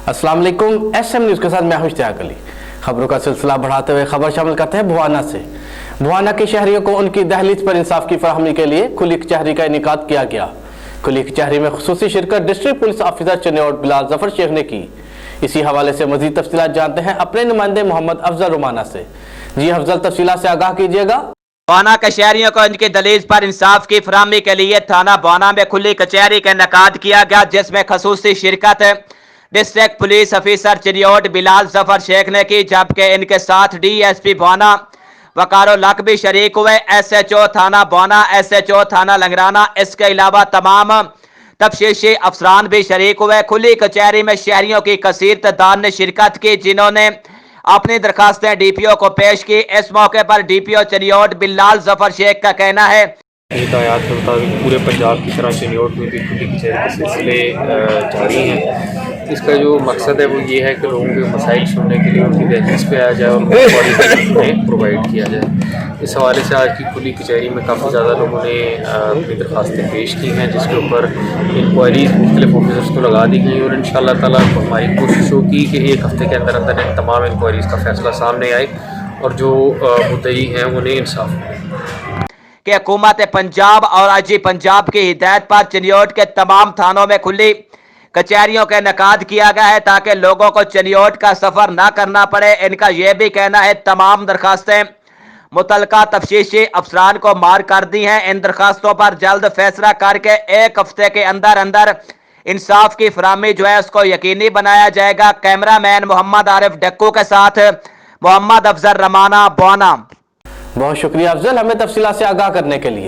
अस्सलाम वालेकुम। SM news के साथ मैं इश्तियाक अली। खबरों का सिलसिला बढ़ाते हुए खबर शामिल करते हैं भुआना से। भुआना के शहरियों को उनकी दहलीज पर इंसाफ की फराहमी के लिए खुली कचहरी का इनेकाद किया गया। खुली कचहरी में खुसूसी शिरकत district police officer Chiniot Bilal Zafar Sheikh ने की। इसी हवाले से मजीद तफसीलात जानते हैं अपने नुमाइंदे मोहम्मद अफजल रुमाना से। जी अफजल, तफसीलात से आगाह कीजिएगा। भुआना के शहरियों को इनकी दलील पर इंसाफ की फराहमी के लिए थाना भुआना में खुली कचहरी का इनेकाद किया गया, जिसमें खसूसी शिरकत district police officer Chiniot Bilal Zafar Sheikh ने की, जबकि इनके साथ DSP भुआना वकारो लक भी शरीक हुए। SHO थाना भुआना, SHO थाना लंगराना, इसके अलावा तमाम तफ्तीशी अफसरान भी शरीक हुए। खुली कचहरी में शहरियों की कसीर तादाद ने शिरकत की, जिन्होंने अपनी दरखास्तें DPO को पेश की। इस मौके पर DPO चिन्नौट बिलाल जफर शेख का कहना है हिदायत के मुताबिक पूरे पंजाब की तरह चिन्नौट में भी खुली कचहरी के सिलसिले जारी हैं। इसका जो मकसद है वो ये है कि लोगों के मसाइल सुनने के लिए उनकी दहलीज पे आया जाए और उनको प्रोवाइड किया जाए। इस हवाले से आज की खुली कचहरी में काफ़ी ज़्यादा लोगों ने अपनी दरखास्तें पेश की हैं, जिसके ऊपर इंक्वायरीज मुख्तलिफ ऑफिसर्स को लगा दी गई और इंशाअल्लाह ताला हमारी कोशिश होगी कि एक हफ़्ते के अंदर अंदर इन तमाम इंक्वायरीज़ का फैसला सामने आए और जो मुद्दई हैं उन्हें इंसाफ मिले। कि हुकूमत पंजाब और आजी पंजाब की हिदायत पर चिन्नौट के तमाम थानों में खुली कचहरियों का इनेकाद किया गया है, ताकि लोगों को चिन्नौट का सफर ना करना पड़े। इनका यह भी कहना है तमाम दरखास्तें मुतलका तफ्तीशी अफसरान को मार कर दी हैं। इन दरखास्तों पर जल्द फैसला करके एक हफ्ते के अंदर अंदर इंसाफ की फराहमी जो है उसको यकीनी बनाया जाएगा। कैमरा मैन मोहम्मद आरिफ डक्कू के साथ मोहम्मद अफजल रमाना, भुआना। बहुत शुक्रिया अफजल, हमें तफसीलात से आगाह करने के लिए।